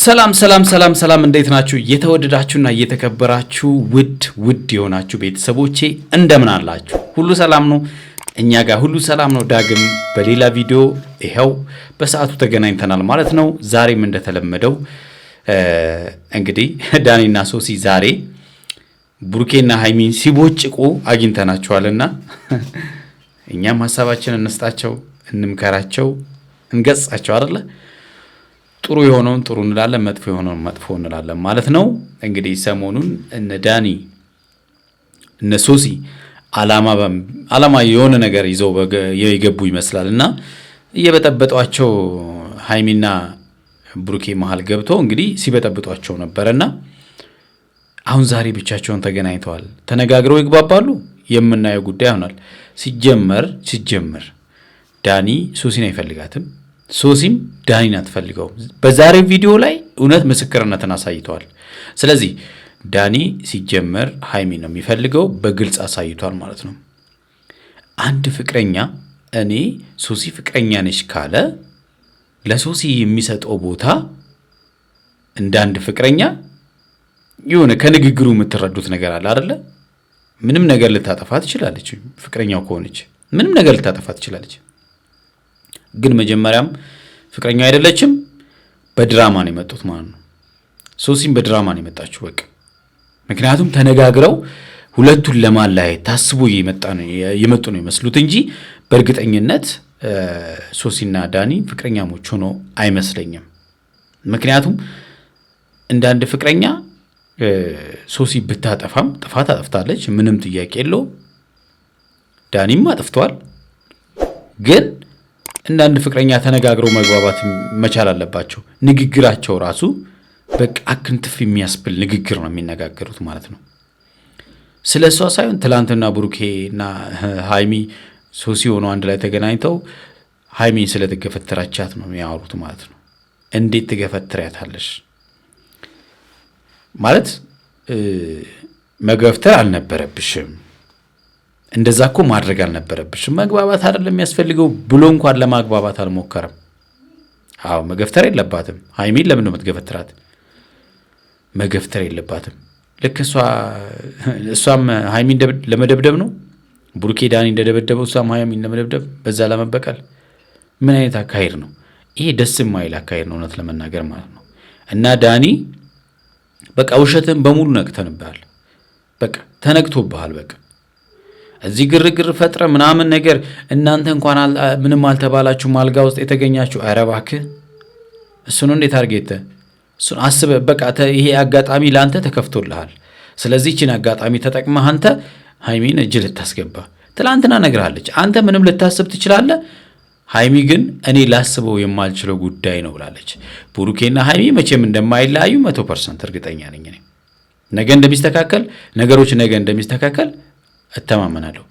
ሰላም እንዴት ናችሁ? የተወደዳችሁና የተከበራችሁ ውድ የሆናችሁ ቤተሰቦቼ እንደምን አላችሁ? ሁሉ ሰላም ነው? እኛ ጋር ሁሉ ሰላም ነው። ዳግም በሌላ ቪዲዮ ይሄው በሰዓቱ ተገናኝተናል ማለት ነው። ዛሬም እንደተለመደው እንግዲህ ዳኒና ሶሲ ዛሬ ብሩኬና ሃይሚን ሲቦጭቁ አግኝተናቸዋልና እኛም ሐሳባችንን እንስጣቸው፣ እንምከራቸው፣ እንገጻቸው አይደለ? ጥሩ የሆነውን ጥሩ እንላለን፣ መጥፎ የሆነውን መጥፎ እንላለን ማለት ነው። እንግዲህ ሰሞኑን እነ ዳኒ እነ ሶሲ አላማ የሆነ ነገር ይዘው የገቡ ይመስላልና እየበጠበጧቸው ሃይሚና ብሩኬ መሃል ገብተው እንግዲህ ሲበጠብጧቸው ነበርና አሁን ዛሬ ብቻቸውን ተገናኝተዋል። ተነጋግረው ይግባባሉ። የምናየው ጉዳይ ይሆናል። ሲጀመር ዳኒ ሶሲን አይፈልጋትም፣ ሶሲም ዳኒን አትፈልገውም። በዛሬ ቪዲዮ ላይ እውነት ምስክርነትን አሳይተዋል። ስለዚህ ዳኒ ሲጀመር ሃይሚ ነው የሚፈልገው፣ በግልጽ አሳይቷል ማለት ነው። አንድ ፍቅረኛ እኔ ሶሲ ፍቅረኛ ነች ካለ ለሶሲ የሚሰጠው ቦታ እንደ አንድ ፍቅረኛ የሆነ ከንግግሩ የምትረዱት ነገር አለ አይደለ? ምንም ነገር ልታጠፋ ትችላለች። ፍቅረኛው ከሆነች ምንም ነገር ልታጠፋ ትችላለች። ግን መጀመሪያም ፍቅረኛ አይደለችም። በድራማ ነው የመጡት ማለት ነው። ሶሲም በድራማ ነው የመጣችው በቃ። ምክንያቱም ተነጋግረው ሁለቱን ለማለያየት ታስቦ የመጡ ነው ይመስሉት እንጂ በእርግጠኝነት ሶሲና ዳኒ ፍቅረኛሞች ሆኖ አይመስለኝም። ምክንያቱም እንደ አንድ ፍቅረኛ ሶሲ ብታጠፋም ጥፋት አጥፍታለች፣ ምንም ጥያቄ የለው። ዳኒም አጥፍቷል። ግን እንደ አንድ ፍቅረኛ ተነጋግረው መግባባት መቻል አለባቸው። ንግግራቸው ራሱ በቃ አክንትፍ የሚያስብል ንግግር ነው የሚነጋገሩት ማለት ነው። ስለ እሷ ሳይሆን ትላንትና ብሩኬና ሃይሚ ሶሲ ሆኖ አንድ ላይ ተገናኝተው ሃይሚን ስለተገፈተራቻት ነው የሚያወሩት ማለት ነው። እንዴት ትገፈትሪያታለሽ ማለት መገፍተር አልነበረብሽም፣ እንደዛ እኮ ማድረግ አልነበረብሽም፣ መግባባት አይደለም የሚያስፈልገው ብሎ እንኳን ለማግባባት አልሞከረም። አዎ መገፍተር የለባትም። ሃይሚን ለምን ነው የምትገፈትራት? መገፍተር የለባትም። ልክ እሷም ሃይሚን ለመደብደብ ነው ብሩኬ ዳኒ እንደደበደበው እሷም ሃይሚን ለመደብደብ በዛ ለመበቀል። ምን አይነት አካሄድ ነው ይሄ? ደስ የማይል አካሄድ ነው እውነት ለመናገር ማለት ነው። እና ዳኒ በቃ ውሸትን በሙሉ ነቅተንብሃል። በቃ ተነቅቶብሃል። በቃ እዚህ ግርግር ፈጥረ ምናምን ነገር እናንተ እንኳን ምንም አልተባላችሁም አልጋ ውስጥ የተገኛችሁ። ኧረ እባክህ እሱን እንዴት አድርጌተ እሱን አስበህ በቃ ይሄ አጋጣሚ ለአንተ ተከፍቶልሃል። ስለዚህ ይህችን አጋጣሚ ተጠቅመህ አንተ ሃይሚን እጅ ልታስገባ ትላንትና ነግርሃለች። አንተ ምንም ልታስብ ትችላለህ። ሃይሚ ግን እኔ ላስበው የማልችለው ጉዳይ ነው ብላለች። ብሩኬና ሃይሚ መቼም እንደማይለያዩ 100% እርግጠኛ ነኝ። ነገ እንደሚስተካከል እተማመናለሁ።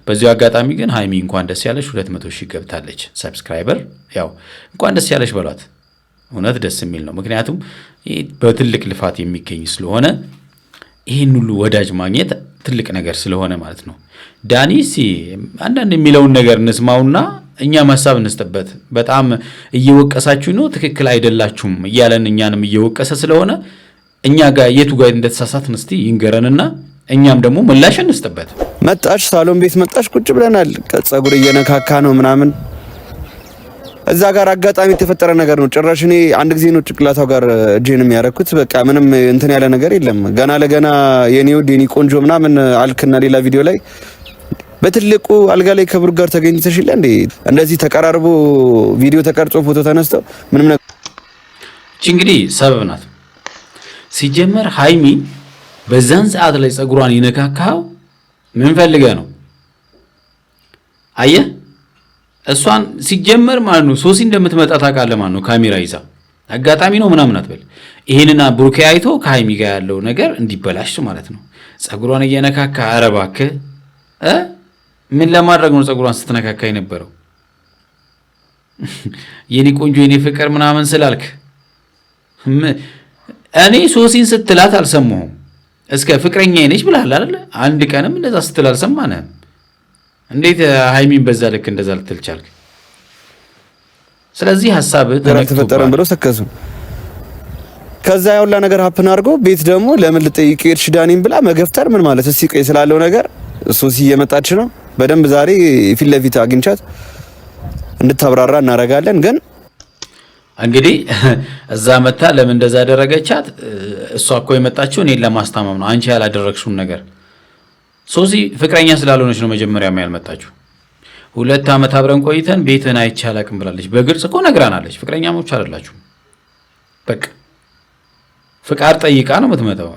በዚሁ አጋጣሚ ግን ሃይሚ እንኳን ደስ ያለሽ 200,000 ገብታለች ሰብስክራይበር። ያው እንኳን ደስ ያለሽ በሏት። እውነት ደስ የሚል ነው። ምክንያቱም በትልቅ ልፋት የሚገኝ ስለሆነ ይህን ሁሉ ወዳጅ ማግኘት ትልቅ ነገር ስለሆነ ማለት ነው። ዳኒስ አንዳንድ የሚለውን ነገር እንስማውና እኛም ሀሳብ እንስጥበት። በጣም እየወቀሳችሁ ነው፣ ትክክል አይደላችሁም እያለን እኛንም እየወቀሰ ስለሆነ እኛ ጋር የቱ ጋር እንደተሳሳትን እስቲ ይንገረንና እኛም ደግሞ ምላሽ እንስጥበት። መጣሽ፣ ሳሎን ቤት መጣሽ፣ ቁጭ ብለናል። ፀጉር እየነካካ ነው ምናምን። እዛ ጋር አጋጣሚ የተፈጠረ ነገር ነው። ጭራሽ እኔ አንድ ጊዜ ነው ጭቅላታው ጋር እጄን የሚያረኩት። በቃ ምንም እንትን ያለ ነገር የለም። ገና ለገና የኔ ውድ የኔ ቆንጆ ምናምን አልክና ሌላ ቪዲዮ ላይ በትልቁ አልጋ ላይ ከብሩ ጋር ተገኝተሽ ይላል እንዴ? እንደዚህ ተቀራርቦ ቪዲዮ ተቀርጾ ፎቶ ተነስተው ምንም ነገር እንግዲህ ሰበብ ናት። ሲጀመር ሃይሚ በዛን ሰዓት ላይ ፀጉሯን ይነካካው ምን ፈልገህ ነው? አየህ እሷን ሲጀመር ማለት ነው ሶሲ እንደምትመጣ ታውቃለህ ማለት ነው። ካሜራ ይዛ አጋጣሚ ነው ምናምን አትበል። ይሄንና ብሩኬ አይቶ ከሃይሚ ጋር ያለው ነገር እንዲበላሽ ማለት ነው። ፀጉሯን እየነካካ ኧረ እባክህ ምን ለማድረግ ነው ፀጉሯን ስትነካካ የነበረው? የኔ ቆንጆ የኔ ፍቅር ምናምን ስላልክ እኔ ሶሲን ስትላት አልሰማሁም። እስከ ፍቅረኛ ነች ብለሃል አይደል? አንድ ቀንም እንደዛ ስትል አልሰማንም። እንዴት ሃይሚን በዛ ልክ እንደዛ ልትል ቻልክ? ስለዚህ ሐሳብ ተፈጠረን ብለው ሰከሱ። ከዛ ያውላ ነገር ሀፕን አድርጎ ቤት ደግሞ ለምን ልጠይቅ ሄድሽ ዳኒም ብላ መገፍተር ምን ማለት? እስቲ ቆይ ስላለው ነገር ሶሲ እየመጣች ነው። በደንብ ዛሬ ፊት ለፊት አግኝቻት እንድታብራራ እናደርጋለን። ግን እንግዲህ እዛ መታ ለምን እንደዛ አደረገቻት? እሷ እኮ የመጣችው እኔን ለማስታመም ነው። አንቺ ያላደረግሽውን ነገር ሶሲ ፍቅረኛ ስላልሆነች ነው መጀመሪያ ያልመጣችው። 2 ዓመት አብረን ቆይተን ቤትን አይቼ አላቅም ብላለች። በግልጽ እኮ ነግራናለች። ፍቅረኛሞች አይደላችሁ። በቃ ፍቃድ ጠይቃ ነው የምትመጣው።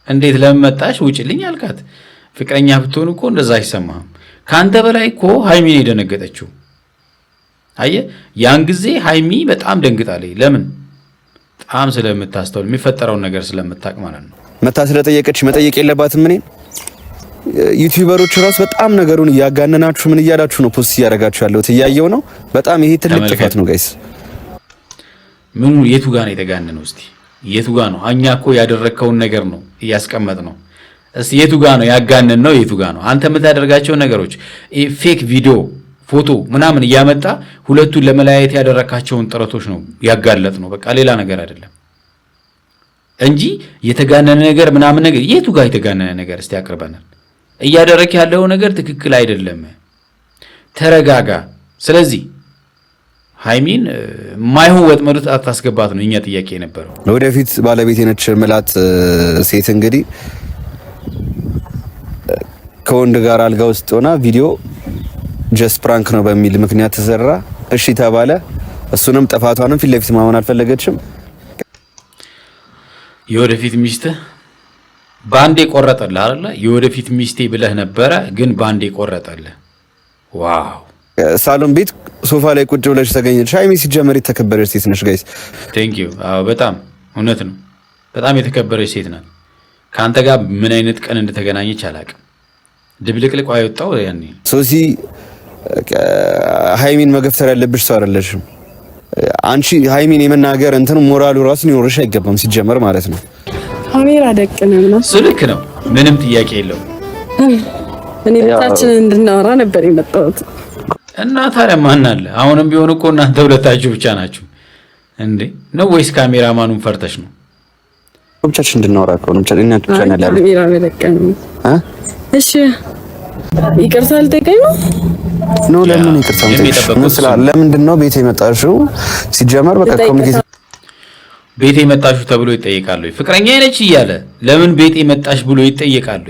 እንዴት ለምን መጣሽ ውጭልኝ አልካት። ፍቅረኛ ብትሆን እኮ እንደዛ አይሰማህም። ካንተ በላይ እኮ ሃይሚን የደነገጠችው አየህ። ያን ጊዜ ሃይሚ በጣም ደንግጣለች። ለምን? በጣም ስለምታስተውል የሚፈጠረውን ነገር ስለምታውቅ ማለት ነው። መታ ስለጠየቀች መጠየቅ የለባትም። እኔ ዩቲዩበሮች ራሱ በጣም ነገሩን እያጋነናችሁ ምን እያላችሁ ነው ፖስት እያደረጋችሁ ያለሁት እያየው ነው። በጣም ይሄ ትልቅ ጥፋት ነው ጋይስ። ምኑ የቱ ጋር ነው የተጋነነው? እስቲ የቱ ጋር ነው? እኛ እኮ ያደረግከውን ነገር ነው እያስቀመጥ ነው። እስቲ የቱ ጋር ነው ያጋነን ነው? የቱ ጋር ነው አንተ የምታደርጋቸው ነገሮች ፌክ ቪዲዮ ፎቶ ምናምን እያመጣ ሁለቱን ለመለያየት ያደረካቸውን ጥረቶች ነው ያጋለጥ ነው። በቃ ሌላ ነገር አይደለም እንጂ የተጋነነ ነገር ምናምን ነገር የቱ ጋር የተጋነነ ነገር እስቲ ያቅርበናል። እያደረክ ያለው ነገር ትክክል አይደለም። ተረጋጋ። ስለዚህ ሃይሚን ማይሆን ወጥመድ ውስጥ አታስገባት ነው እኛ ጥያቄ የነበረው። ለወደፊት ባለቤቴ ነች ምላት ሴት እንግዲህ ከወንድ ጋር አልጋ ውስጥ ሆና ቪዲዮ ጀስት ፕራንክ ነው በሚል ምክንያት ተሰራ። እሺ ተባለ። እሱንም ጥፋቷንም ፊት ለፊት ማመን አልፈለገችም። የወደፊት ሚስትህ ባንዴ ቆረጠልህ አይደለ? የወደፊት ሚስቴ ብለህ ነበረ፣ ግን ባንዴ ቆረጠልህ። ዋው! ሳሎን ቤት ሶፋ ላይ ቁጭ ብለሽ ተገኘች። ሃይሚ ሲጀመር የተከበረች ሴት ነሽ ጋይስ። ቴንክ ዩ። አዎ በጣም እውነት ነው። በጣም የተከበረች ሴት ናት። ከአንተ ጋር ምን አይነት ቀን እንደተገናኘች አላውቅም። ድብልቅልቋ የወጣው ያኔ። ሶሲ ሃይሚን መገፍተር ያለብሽ ሰው አይደለሽም አንቺ። ሃይሚን የመናገር እንትን ሞራሉ ራሱ ሊኖርሽ አይገባም ሲጀመር ማለት ነው። ካሜራ ደቅነን ነው እሱ ልክ ነው፣ ምንም ጥያቄ የለውም። እኔ ብቻችንን እንድናወራ ነበር የመጣሁት። እና ታዲያ ማን አለ? አሁንም ቢሆን እኮ እናንተ ሁለታችሁ ብቻ ናችሁ እንዴ? ነው ወይስ ካሜራማኑን ፈርተሽ ነው? ብቻችን እንድናወራ እኮ ነው። ብቻ ነው ያለው። ካሜራ ደቅነን እሺ ይቅርታ ልጠይቀኝ ነው? ነው ለምን ይቅርታ ልጠይቀኝ? ለምንድን ነው ቤት የመጣሽው? ሲጀመር በቃ ኮሚኒኬሽን ቤት የመጣሽው ተብሎ ይጠየቃል። ፍቅረኛ ነች እያለ ለምን ቤት የመጣሽ ብሎ ይጠየቃል?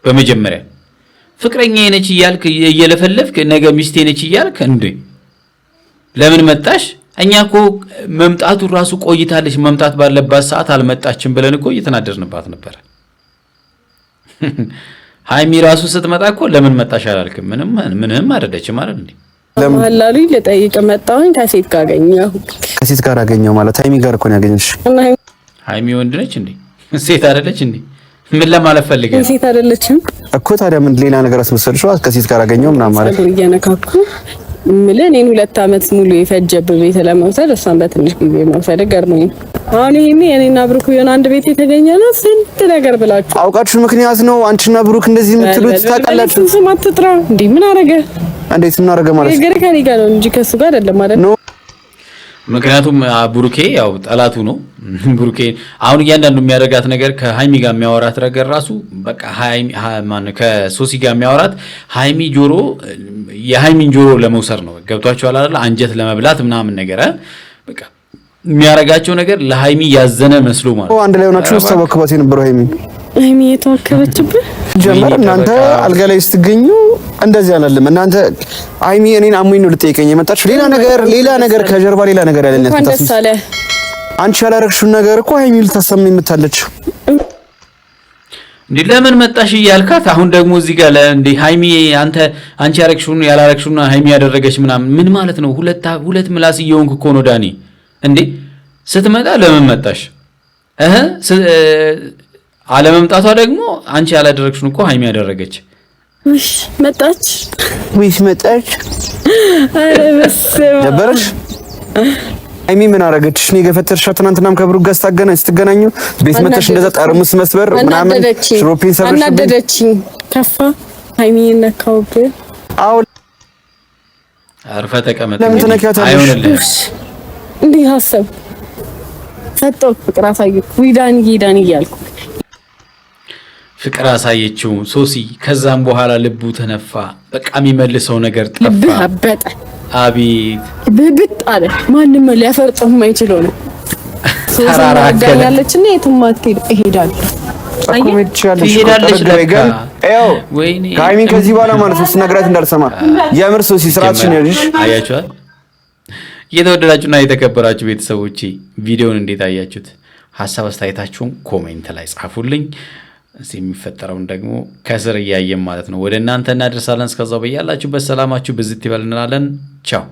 በመጀመሪያ ፍቅረኛ ነች እያልክ እየለፈለፍክ ነገ ሚስቴ ነች እያልክ እንዴ ለምን መጣሽ? እኛ እኮ መምጣቱ ራሱ ቆይታለች። መምጣት ባለባት ሰዓት አልመጣችም ብለን እኮ እየተናደድንባት ነበር። ሃይሚ ራሱ ስትመጣ እኮ ለምን መጣሽ አላልክም? ምንም አይደለችም ማለት እንዴ? ለማላሉ ለጠይቅ መጣሁኝ። ከሴት ጋር አገኘሁ። ከሴት ጋር አገኘሁ ማለት ሃይሚ ጋር እኮ ነው ያገኘሽ። ሃይሚ ወንድ ነች እንዴ? ሴት አይደለች እንዴ? ምን ለማለት ፈልገህ? ሴት አይደለችም እኮ ታዲያ ምን ሌላ ነገር አስመሰልሽው? ከሴት ጋር አገኘሁ ምናምን ማለት ነው። እየነካኩ እኔን 2 ዓመት ሙሉ የፈጀብህ ቤት ለመውሰድ እሷን በትንሽ ጊዜ መውሰድ ገርሞኝ። አሁን ይሄኔ እኔና ብሩክ የሆነ አንድ ቤት የተገኘ ነው። ስንት ነገር ብላችሁ አውቃችሁ ምክንያት ነው አንቺና ብሩክ እንደዚህ የምትሉት ታውቃላችሁ። ስም አትጥራ እንዴ! ምን አረገ? እንዴት ምን አረገ ማለት ነው? ከኔ ጋር ነው እንጂ ከሱ ጋር አይደለም ማለት ነው። ምክንያቱም ብሩኬ ያው ጠላቱ ነው። ብሩኬ አሁን እያንዳንዱ የሚያደርጋት ነገር ከሃይሚ ጋር የሚያወራት ነገር ራሱ በቃ ሃይሚ ከሶሲ ጋር የሚያወራት ሃይሚ ጆሮ የሃይሚን ጆሮ ለመውሰድ ነው። ገብቷቸዋል አይደል? አንጀት ለመብላት ምናምን ነገር በቃ የሚያረጋቸው ነገር ለሃይሚ ያዘነ መስሎ ማለት አንድ ላይ ሆናችሁ ተወከባት የነበረው ሃይሚ የተወከበችብህ ጀመር። እናንተ አልጋ ላይ ስትገኙ እንደዚህ አላለም። እናንተ ሃይሚ እኔን አሞኝ ነው ልጠይቀኝ የመጣችሁ ሌላ ነገር ከጀርባ ሌላ ነገር ያለነት ተታስብ። አንቺ ያላረግሽውን ነገር እኮ ሃይሚ ልታሰማ የምታለች እንዴ? ለምን መጣሽ እያልካት አሁን ደግሞ እዚህ ጋር እንዴ ሃይሚ አንቺ ያረግሽውን ያላረግሽውን ሃይሚ ያደረገች ምናምን ምን ማለት ነው? ሁለት ምላስ እየሆንክ እኮ ነው ዳኒ። እንዴ ስትመጣ ለምን መጣሽ? አለመምጣቷ ደግሞ አንቺ ያላደረግሽውን እኮ ሃይሚ ያደረገች። መጣች አረ በስመ አብ ነበርሽ። ሃይሚ ምን አረገችሽ? እኔ ገፈተርሻት። ትናንትናም ከብሩክ ጋር ስትገናኙ ቤት መተሽ እንደዛ ጠርሙስ መስበር ምናምን ሽሮፒን ሰብርሽ አናደደችኝ። ከፋ ሃይሚ ነካውብ። አዎ አርፈ ተቀመጥ። ለምን ትነኪያታለሽ? አይሆንልሽ እንዴ ሐሳብ ሰጠው ፍቅር አሳየኩ ዳኒ እያልኩ ፍቅር አሳየችው ሶሲ። ከዛም በኋላ ልቡ ተነፋ። በቃ የሚመልሰው ነገር ጠፋ። ልብ አበጠ። አቤት ብብጥ አለ። ማንም ሊያፈርጠው የማይችለው ነው። ያለችና የትም አትሄድ እሄዳለሁ። ትሄዳለች ለካ። ወይኔ ካይሚ ከዚህ በኋላ ማለት ነው ስነግራት እንዳልሰማ የምር ሶሲ ስራችን ያለሽ አያችኋል። የተወደዳችሁና የተከበራችሁ ቤተሰቦቼ ቪዲዮውን እንዴት አያችሁት? ሐሳብ አስተያየታችሁን ኮሜንት ላይ ጻፉልኝ። እዚህ የሚፈጠረውን ደግሞ ከስር እያየን ማለት ነው ወደ እናንተ እናደርሳለን። እስከዛው በያላችሁበት ሰላማችሁ ብዝት ይበል እንላለን። ቻው